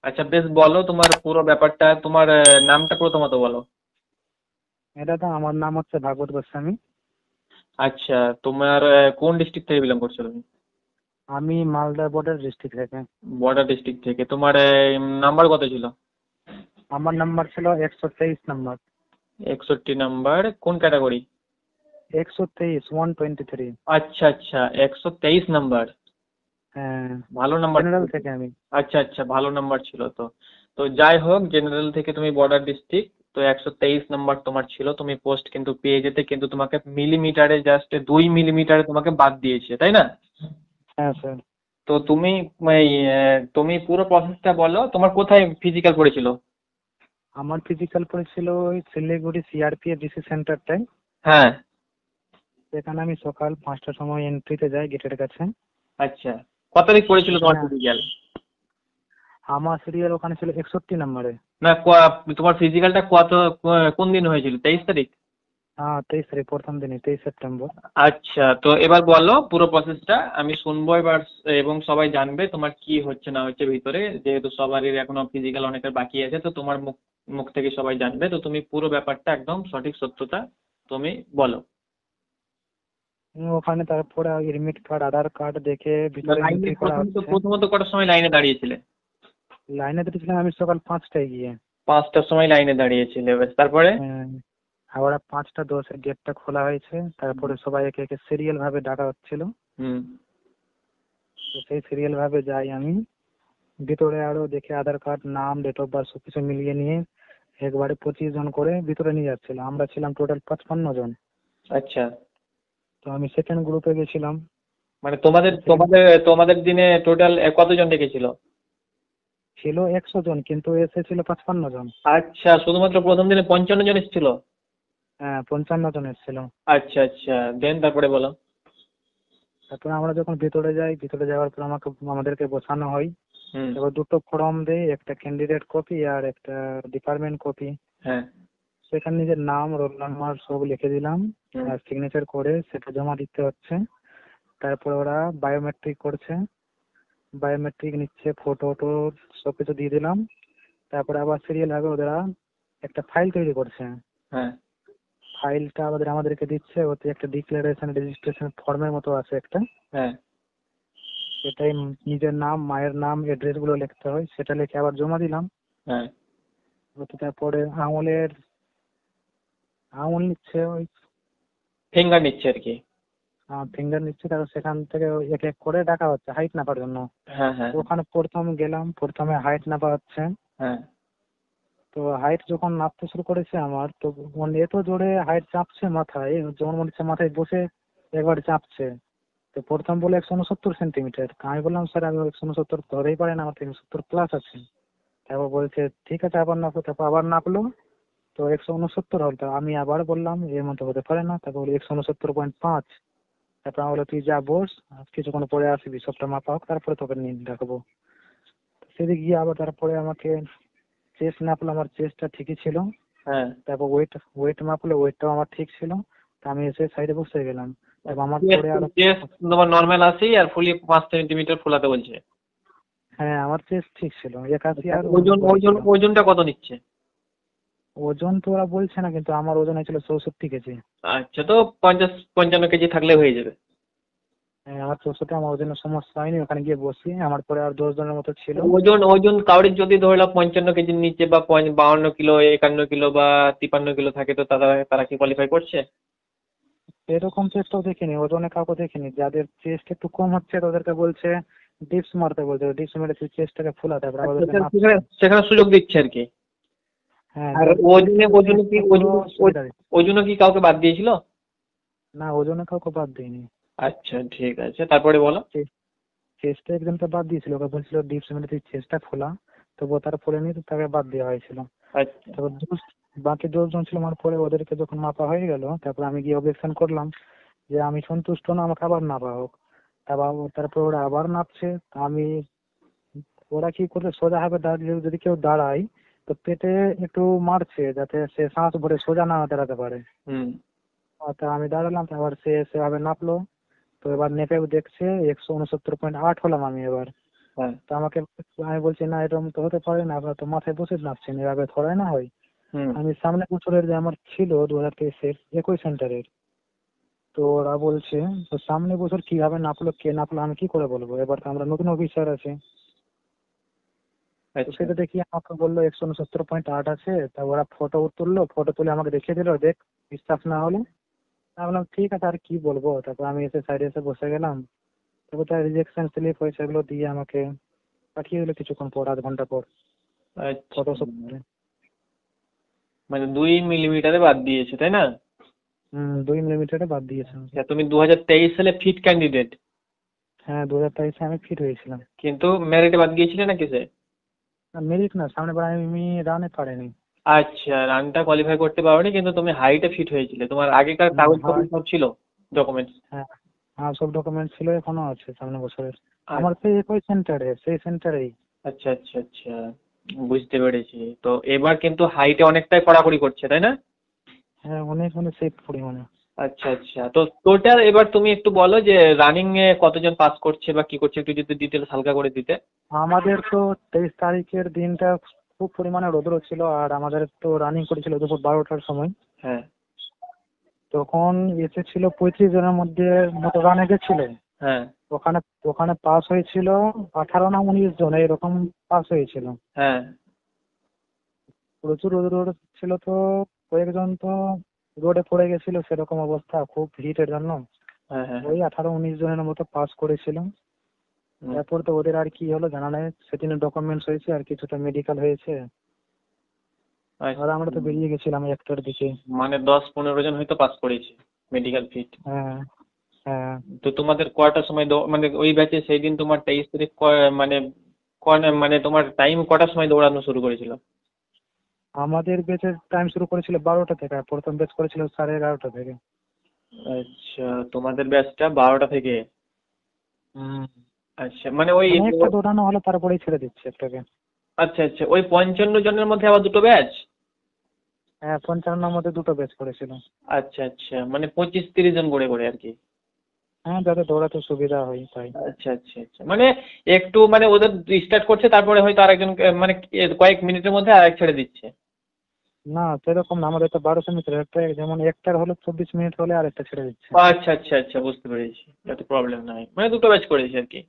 আচ্ছা বেশ, বলো তোমার পুরো ব্যাপারটা, তোমার নামটা প্রথমত বলো। এটা তো আমার নাম হচ্ছে ভাগবত গোস্বামী। আচ্ছা, তোমার কোন ডিস্ট্রিক্ট থেকে বিলং করছো তুমি? আমি মালদা বর্ডার ডিস্ট্রিক্ট থেকে। বর্ডার ডিস্ট্রিক্ট থেকে। তোমার নাম্বার কত ছিল? আমার নাম্বার ছিল 123 নাম্বার। 61 নাম্বার, কোন ক্যাটাগরি? 123, 123। আচ্ছা আচ্ছা, 123 নাম্বার। হ্যাঁ, ভালো নাম্বার ছিল জেনারেল তো। থেকে আমি। আচ্ছা আচ্ছা, ভালো নাম্বার ছিল তো। তো যাই হোক, জেনারেল থেকে তুমি বর্ডার ডিস্ট্রিক্ট, তো 123 নাম্বার তোমার ছিল, তুমি পোস্ট কিন্তু পেয়ে যেতে, কিন্তু তোমাকে মিলিমিটারে, জাস্ট 2 মিলিমিটারে তোমাকে বাদ দিয়েছে, তাই না? হ্যাঁ স্যার। তো তুমি তুমি পুরো প্রসেসটা বলো, তোমার কোথায় ফিজিক্যাল পড়েছিল? আমার ফিজিক্যাল পড়েছিল ওই শিলিগুড়ি সিআরপিএফ ডিসি সেন্টারটায়। হ্যাঁ। সেখানে আমি সকাল 5টার সময় এন্ট্রিতে যাই গেটের কাছে। আচ্ছা, কত তারিখ পড়েছিল তোমার সেখানে ফিজিক্যাল? আমার সিরিয়াল ওখানে ছিল 61 নাম্বারে। না, তোমার ফিজিক্যালটা কোন দিন হয়েছিল, 23 তারিখ? হ্যাঁ, 23 তারিখ, প্রথম দিনই 23 সেপ্টেম্বর। আচ্ছা, তো এবার বলো পুরো প্রসেসটা, আমি শুনবো এবার, এবং সবাই জানবে তোমার কি হচ্ছে না হচ্ছে ভিতরে, যেহেতু সবারই এখনো ফিজিক্যাল অনেকের বাকি আছে, তো তোমার মুখ মুখ থেকে সবাই জানবে, তো তুমি পুরো ব্যাপারটা একদম সঠিক সত্যতা তুমি বলো। ওখানে তারপরে এডমিট কার্ড, আধার কার্ড দেখে ভিতরে লাইনে এন্ট্রি করা প্রথমত হচ্ছে। প্রথমত কটার সময় লাইনে দাঁড়িয়েছিলে? লাইনে দিয়েছিলাম আমি সকাল 5টায় গিয়ে। 5টার সময় লাইনে দাঁড়িয়েছিলে, বেশ, তারপরে? হ্যাঁ, আবার 5টা 10-এ গেটটা খোলা হয়েছে, তারপরে সবাই একে একে সিরিয়াল ভাবে ডাকা হচ্ছিল। হুম। তো সেই সিরিয়াল ভাবে যাই আমি ভিতরে, আরো দেখে আধার কার্ড, নাম, ডেট অফ বার্থ সবকিছু মিলিয়ে নিয়ে একবারে 25 জন করে ভিতরে নিয়ে যাচ্ছিল। আমরা ছিলাম টোটাল 55 জন। আচ্ছা, তো আমি সেকেন্ড গ্রুপে গেছিলাম। মানে তোমাদের সেকেন্ড তোমাদের তোমাদের দিনে টোটাল কতজন ডেকেছিল? ছিল 100 জন, কিন্তু এসেছিল 55 জন। আচ্ছা, শুধুমাত্র প্রথম দিনে 55 জন এসেছিল? হ্যাঁ, 55 জন এসেছিল। আচ্ছা আচ্ছা, দেন তারপরে বলো। তারপরে আমরা যখন ভিতরে যাই, ভিতরে যাওয়ার পর আমাদেরকে বসানো হয়। হুম। এবার দুটো ফর্ম দেয়, একটা ক্যান্ডিডেট কপি আর একটা ডিপার্টমেন্ট কপি। হ্যাঁ। সেখানে নিজের নাম, রোল নাম্বার সব লিখে দিলাম হুম। আর সিগনেচার করে সেটা জমা দিতে হচ্ছে। তারপরে ওরা বায়োমেট্রিক করছে, বায়োমেট্রিক নিচ্ছে, ফটো টো সবকিছু দিয়ে দিলাম। তারপরে আবার সিরিয়াল ভাবে ওরা একটা ফাইল তৈরি করছে। হ্যাঁ। ফাইলটা আমাদেরকে দিচ্ছে, ওতে একটা ডিক্লারেশন রেজিস্ট্রেশন ফর্মের মতো আছে একটা। হ্যাঁ। সেটাই নিজের নাম, মায়ের নাম, এড্রেস গুলো লিখতে হয়, সেটা লিখে আবার জমা দিলাম। হ্যাঁ। ওতে তারপরে আঙুল নিচ্ছে, ওই ফিঙ্গার নিচ্ছে আর কি? ফিঙ্গার নিচ্ছে। তারপর সেখান থেকে ওই এক এক করে ডাকা হচ্ছে হাইট নাপার জন্য। হ্যাঁ। হ্যাঁ। তো ওখানে প্রথম গেলাম, প্রথমে হাইট নাপা হচ্ছে। হ্যাঁ। তো হাইট যখন নাপতে শুরু করেছে আমার, তো মানে এত জোরে হাইট চাপছে মাথায়, যেমন মনে হচ্ছে মাথায় বসে একবার চাপছে। তো প্রথম বলে 169 সেন্টিমিটার। আমি বললাম স্যার আমি 169 তো হতেই পারে না, আমার 170 প্লাস আছে। তারপর বলছে ঠিক আছে আবার নাপো। তারপর আবার নাপলো, তো 169 হল। তো আমি আবার বললাম এর মতো হতে পারে না। তারপর বলি 169.5। তারপর আমি বললো তুই যা বস, আর কিছুক্ষণ পরে আসবি, সবটা মাপা হোক তারপরে তোকে নিয়ে দেখাবো। সেদিকে গিয়ে আবার তারপরে আমাকে চেস্ট নাপলো, আমার চেস্টটা ঠিকই ছিল। হ্যাঁ। তারপর ওয়েট ওয়েট মাপলো, ওয়েটটাও আমার ঠিক ছিল। তা আমি এসে সাইডে বসে গেলাম। তারপর আমার পরে আরো, চেস্ট তোমার নর্মাল আছে আর ফুলি 5 সেন্টিমিটার ফুলাতে বলছে? হ্যাঁ আমার চেস্ট ঠিক ছিল, 81 আচ্ছা, আর ওজন 69 ওজন ছিল। ওজনটা কত নিচ্ছে? ওজন তো ওরা বলছে না, কিন্তু আমার ওজন হয়েছিল 64 কেজি। আচ্ছা, তো 50-55 কেজি থাকলে হয়ে যাবে। হ্যাঁ, আমার 64, আমার ওজনের সমস্যা হয়নি। ওখানে গিয়ে বসি, আমার পরে আর 10 জনের মতো ছিল। ওজন ওজন কাউরির যদি ধরে নাও 55 কেজির নিচে বা 52 কিলো, 51 কিলো বা 53 কিলো থাকে, তো তারা তারা কি কোয়ালিফাই করছে? এরকম চেস্টও দেখিনি, ওজনে কাউকে দেখিনি। যাদের চেস্ট একটু কম হচ্ছে তাদেরকে বলছে ডিপস মারতে, বলছে ডিপস মেরে চেস্টটাকে ফোলাতে, তারপরে আচ্ছা, ওদেরকে নাপছে। সেখানে সেখানে সুযোগ দিচ্ছে আর কি। হ্যাঁ, আর যাদের চেস্ট ওজনে ছিল ওজনে কি চেস্টটা পুরো সুবিধা দিচ্ছে। ওজনে কি কাউকে বাদ দিয়েছিল? না, ওজনে কাউকে বাদ দিইনি। আচ্ছা ঠিক আছে, তারপরে বলো। চেস্টে একজনকে বাদ দিয়েছিল, ওকে বলছিল ডিপস মেরে তুই চেস্টটা ফোলা। তবুও তারা ফোলেনি, তো তাকে বাদ দেওয়া হয়েছিল। আচ্ছা। তারপর বাকি 10 জন ছিল আমার পরে, ওদেরকে যখন মাপা হয়ে গেল, তারপর আমি গিয়ে অবজেকশন করলাম যে আমি সন্তুষ্ট না, আমাকে আবার মাপা হোক। তারপর ওরা আবার নাপছে। তা আমি, ওরা কি করছে সোজা ভাবে দাঁড়িয়ে, যদি কেউ দাঁড়ায় তো পেটে একটু মারছে যাতে সে শ্বাস ভরে সোজা না দাঁড়াতে পারে। হুম। তা আমি দাঁড়ালাম, তারপর সে সেভাবে নাপলো। তো এবার নেপে দেখছে 169.8 হলাম আমি এবার। হ্যাঁ। তো আমি বলছি না এরকম তো হতে পারে না, আপনার তো মাথায় বসে নাচছেন, এভাবে ধরাই না হয়। হুম। আমি সামনে বছরের যে আমার ছিল 2023-এর একই সেন্টারের, তো ওরা বলছে তো সামনে বছর কিভাবে নাপলো কে নাপলো আমি কি করে বলবো, এবার তো আমরা নতুন অফিসার আছে। তো আচ্ছা। সেটা দেখি আমাকে বললো 169.8 আছে। তা ওরা ফটো তুললো, ফটো তুলে আমাকে দেখিয়ে দিল, দেখ বিশ্বাস না হলে। আমি বললাম ঠিক আছে আর কি বলবো। তারপর আমি এসে সাইডে এসে বসে গেলাম। তারপর তার রিজেকশন স্লিপ হয়েছে, এগুলো দিয়ে আমাকে পাঠিয়ে দিলো কিছুক্ষণ পর, আধ ঘন্টা পর, আচ্ছা, ফটোশপ করে। মানে 2 মিলিমিটারে বাদ দিয়েছে তাই না? 2 মিলিমিটারে বাদ দিয়েছে আমাকে। আচ্ছা, তুমি 2023 সালে ফিট ক্যান্ডিডেট, হ্যাঁ 2023-এ আমি ফিট হয়েছিলাম। কিন্তু মেরিটে বাদ গিয়েছিলে না কিসে? মেরিট না, সামনে বার আমি রানে পারিনি। আচ্ছা, রানটা কোয়ালিফাই করতে পারোনি, কিন্তু তুমি হাইটে ফিট হয়েছিলে। তোমার আগেকার কাগজপত্র হ্যাঁ সব ছিল, ডকুমেন্টস? হ্যাঁ হ্যাঁ, সব ডকুমেন্ট ছিল, এখনো আছে সামনে বছরের। আমার আচ্ছা সেই একই সেন্টারে, সেই সেন্টারেই। আচ্ছা আচ্ছা আচ্ছা, বুঝতে পেরেছি। তো এবার কিন্তু হাইটে অনেকটাই কড়াকড়ি করছে তাই না? হ্যাঁ অনেক অনেক সেই পরিমাণে। আচ্ছা আচ্ছা, তো টোটাল এবার তুমি একটু বলো যে রানিং এ কতজন পাস করছে বা কি করছে, একটু যদি ডিটেলস হালকা করে দিতে। আমাদের তো 23 তারিখের দিনটা খুব পরিমাণে রোদ্র ছিল, আর আমাদের তো রানিং করেছিল দুপুর 12টার সময়। হ্যাঁ তখন এসেছিল 35 জনের মধ্যে মতো রানে গেছিল। হ্যাঁ ওখানে ওখানে পাস হয়েছিল 18 না 19 জন, এরকম পাস হয়েছিল। হ্যাঁ। প্রচুর রোদ ছিল, তো কয়েকজন তো রোডে পড়ে গেছিল, সেরকম অবস্থা খুব হিটের জন্য। হ্যাঁ হ্যাঁ হ্যাঁ। ওই 18-19 জনের মতো পাস করেছিল। হুম, তারপর তো ওদের আর কি হলো জানা নেই, সেদিনে ডকুমেন্টস হয়েছে আর কিছুটা মেডিকেল হয়েছে। আর আচ্ছা। আমরা তো বেরিয়ে গেছিলাম 1টার দিকে। মানে 10-15 জন হয়তো পাস করেছে মেডিকেল ফিট। হ্যাঁ হ্যাঁ। তো তোমাদের কয়টার সময় মানে ওই ব্যাচে সেই দিন তোমার 23 তারিখ মানে মানে তোমার টাইম কটার সময় দৌড়ানো শুরু করেছিল? আমাদের বেচের টাইম শুরু করেছিল 12টা থেকে, আর প্রথম বেচ করেছিল 11:30 থেকে। আচ্ছা, তোমাদের ব্যাচটা 12টা থেকে। হুম। আচ্ছা, মানে ওই মানে একটা দৌড়ানো হলো তারপরেই ছেড়ে দিচ্ছে একটাকে। আচ্ছা আচ্ছা, ওই 55 জনের মধ্যে আবার দুটো ব্যাচ? হ্যাঁ 55-এর মধ্যে দুটো বেচ করেছিল। আচ্ছা আচ্ছা, মানে 25-30 জন করে করে আর কি। হ্যাঁ যাতে দৌড়াতে সুবিধা হয় তাই। আচ্ছা আচ্ছা আচ্ছা, মানে একটু মানে ওদের স্টার্ট করছে, তারপরে হয়তো আরেকজন মানে কয়েক মিনিটের মধ্যে আরেক ছেড়ে দিচ্ছে। না সেরকম না, আমাদের তো 1200 মিটার, একটা যেমন একটার হলো 24 মিনিট হলে আরেকটা ছেড়ে দিচ্ছে। আচ্ছা আচ্ছা আচ্ছা, বুঝতে পেরেছি, যাতে প্রবলেম নাই, মানে দুটো ব্যাচ করেছে আর কি।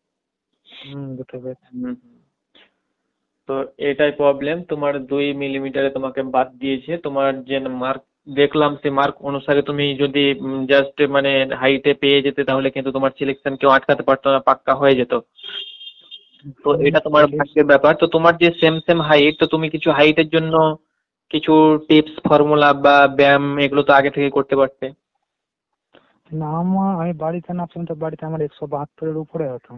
দুটো বেচ। হুম হুম। তো এটাই প্রবলেম, তোমার 2 মিলিমিটারে তোমাকে বাদ দিয়েছে। তোমার যে মার্ক দেখলাম, সে মার্ক অনুসারে তুমি যদি জাস্ট মানে হাইটে পেয়ে যেতে, তাহলে কিন্তু তোমার সিলেকশন কেউ আটকাতে পারতো না, পাক্কা হয়ে যেত। তো এটা তোমার পুলিশ। ভাগ্যের ব্যাপার। তো তোমার যে সেম সেম হাইট, তো তুমি কিছু হাইটের জন্য কিছু টিপস, ফর্মুলা বা ব্যায়াম এগুলো তো আগে থেকে করতে পারতে। না আমি বাড়িতে নামছিলাম, তো বাড়িতে আমার 172-এর উপরে হতো।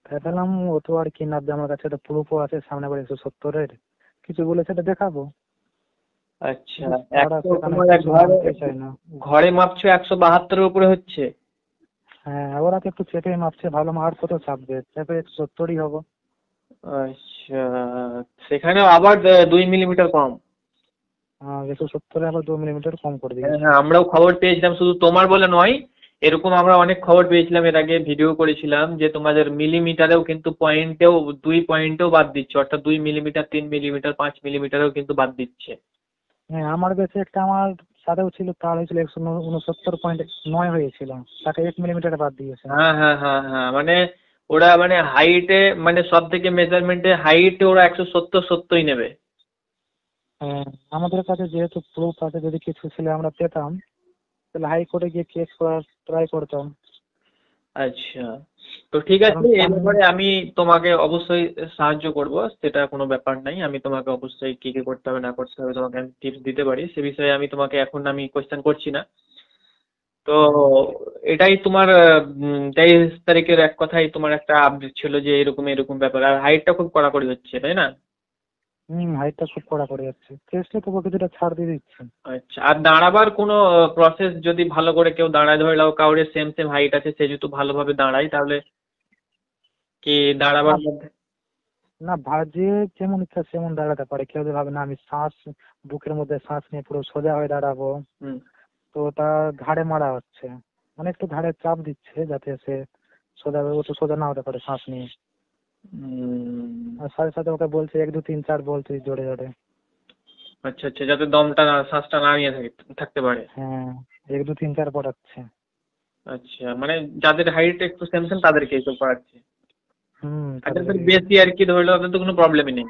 তাই ভাবলাম ও তো আর কি নামবে, আমার কাছে তো প্রুফও আছে, সামনে আবার 170-এর কিছু বলে সেটা দেখাবো। আচ্ছা, কিন্তু তারা একশো সেখানে তোমার কিছু ঘরে মানতে চায় না। ঘরে মাপছো 172-এর উপরে হচ্ছে? হ্যাঁ ওরা তো একটু চেপে মাপছে, ভালো আর কত চাপবে, চেপে 170-ই হবো। আচ্ছা, সেখানেও আবার 2 মিলিমিটার কম? 170-এ আবার 2 মিলিমিটার কম করে হ্যাঁ দিয়েছে। হ্যাঁ, আমরাও খবর পেয়েছিলাম, শুধু তোমার বলে নয়, এরকম আমরা অনেক খবর পেয়েছিলাম, এর আগে ভিডিও করেছিলাম যে তোমাদের মিলিমিটারেও কিন্তু পয়েন্টেও 2 পয়েন্টেও বাদ দিচ্ছে, অর্থাৎ 2 মিলিমিটার, 3 মিলিমিটার, 5 মিলিমিটারেও কিন্তু বাদ দিচ্ছে। হ্যাঁ আমার কাছে একটা আমার সাথেও ছিল, তার হয়েছিল 169.9 হয়েছিল, তাকে 1 মিলিমিটার বাদ দিয়েছে। হ্যাঁ হ্যাঁ হ্যাঁ হ্যাঁ, মানে ওরা মানে হাইটে, মানে সব থেকে মেজারমেন্টে হাইটে ওরা 170-70ই নেবে। হ্যাঁ আমাদের কাছে যেহেতু প্রুফ আছে, যদি কিছু ছিল আমরা পেতাম তাহলে হাইকোর্টে গিয়ে কেস করার ট্রাই করতাম। আচ্ছা, তো ঠিক কারণ আছে, এই সামনে। ব্যাপারে আমি তোমাকে অবশ্যই সাহায্য করব, সেটা কোনো ব্যাপার নাই। আমি তোমাকে অবশ্যই কি কি করতে হবে না করতে হবে তোমাকে আমি টিপস দিতে পারি, সে বিষয়ে আমি তোমাকে এখন আমি কোয়েশ্চেন করছি না। তো এটাই তোমার 23 তারিখের এক কথাই তোমার একটা আপডেট ছিল যে এরকম এরকম ব্যাপার, আর হাইটটা খুব কড়াকড়ি হচ্ছে তাই না? হাইটটা খুব কড়া করে যাচ্ছে, চেষ্টা তবু কিছুটা ছাড় দিয়ে দিচ্ছে। আচ্ছা, আর দাঁড়াবার কোনো প্রসেস, যদি ভালো করে কেউ দাঁড়ায়, ধরে নাও কাউরে সেম সেম হাইট আছে, সে যদি ভালোভাবে দাঁড়ায়, তাহলে কি না দাঁড়াবার মধ্যে? না ভাজে যেমন ইচ্ছা সেমন দাঁড়াতে পারে, কেউ যদি ভাবে না আমি শ্বাস বুকের মধ্যে শ্বাস নিয়ে পুরো সোজা হয়ে দাঁড়াবো, হুম। তো ওটা ঘাড়ে মারা হচ্ছে, মানে একটু ঘাড়ে চাপ দিচ্ছে যাতে সে সোজা, ও তো সোজা না হতে পারে শ্বাস নিয়ে। উম, আর সাথে সাথে ওকে বলছে 1 2 3 4 বল তুই জোরে জোরে। আচ্ছা আচ্ছা, যাতে দমটা শ্বাসটা না নিয়ে থাকতে পারে। হ্যাঁ 1 2 3 4 পড়াচ্ছে। আচ্ছা, মানে যাদের হাইট একটু সেম সেম তাদেরকে এইসব করাচ্ছে। আর যাদের তাদেরকে। বেশি আর কি ধরলে ওদের তো কোনো প্রবলেমই নেই।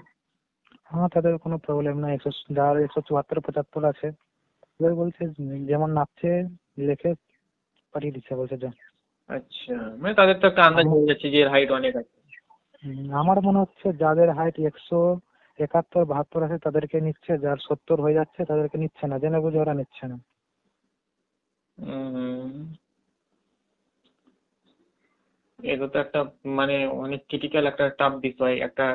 হ্যাঁ তাদের কোনো প্রবলেম নাই, যার 174 75 আছে এবার বলছে যেমন নাচছে লিখে পাঠিয়ে দিচ্ছে, বলছে যা। আচ্ছা, মানে তাদের তো একটা আন্দাজ হয়ে যাচ্ছে যে এর হাইট অনেক আছে। আমার মনে হচ্ছে যাদের হাইট 171 72 আছে তাদেরকে নিচ্ছে, যার 70 হয়ে যাচ্ছে তাদেরকে নিচ্ছে না, জেনে বুঝে ওরা নিচ্ছে না। উম, এটা তো একটা মানে অনেক ক্রিটিক্যাল একটা টাফ বিষয় একটা।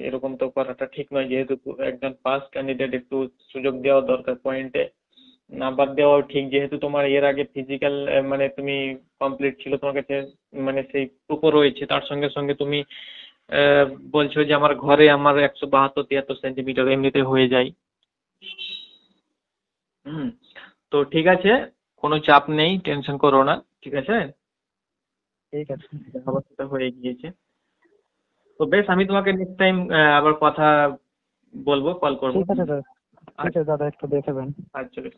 এরকম তো করাটা ঠিক নয়, যেহেতু একজন পাস ক্যান্ডিডেট, একটু সুযোগ দেওয়া দরকার পয়েন্টে। নাম্বার দেওয়াও ঠিক, যেহেতু তোমার এর আগে ফিজিক্যাল মানে তুমি কমপ্লিট ছিল তোমার কাছে, মানে সেই প্রুফও রয়েছে। তার সঙ্গে সঙ্গে তুমি আহ, বলছো যে আমার ঘরে আমার 172 73 সেন্টিমিটার এমনিতে হয়ে যায়। হুম। তো ঠিক আছে, কোনো চাপ নেই, টেনশন করো না, ঠিক আছে। ঠিক আছে। যা হবার সেটা হয়ে গিয়েছে। তো বেশ, আমি তোমাকে নেক্সট টাইম আবার কথা বলবো, কল করবো। ঠিক আছে দাদা, ঠিক আচ্ছা আছে দাদা একটু দেখে দেন। আচ্ছা, বেশ।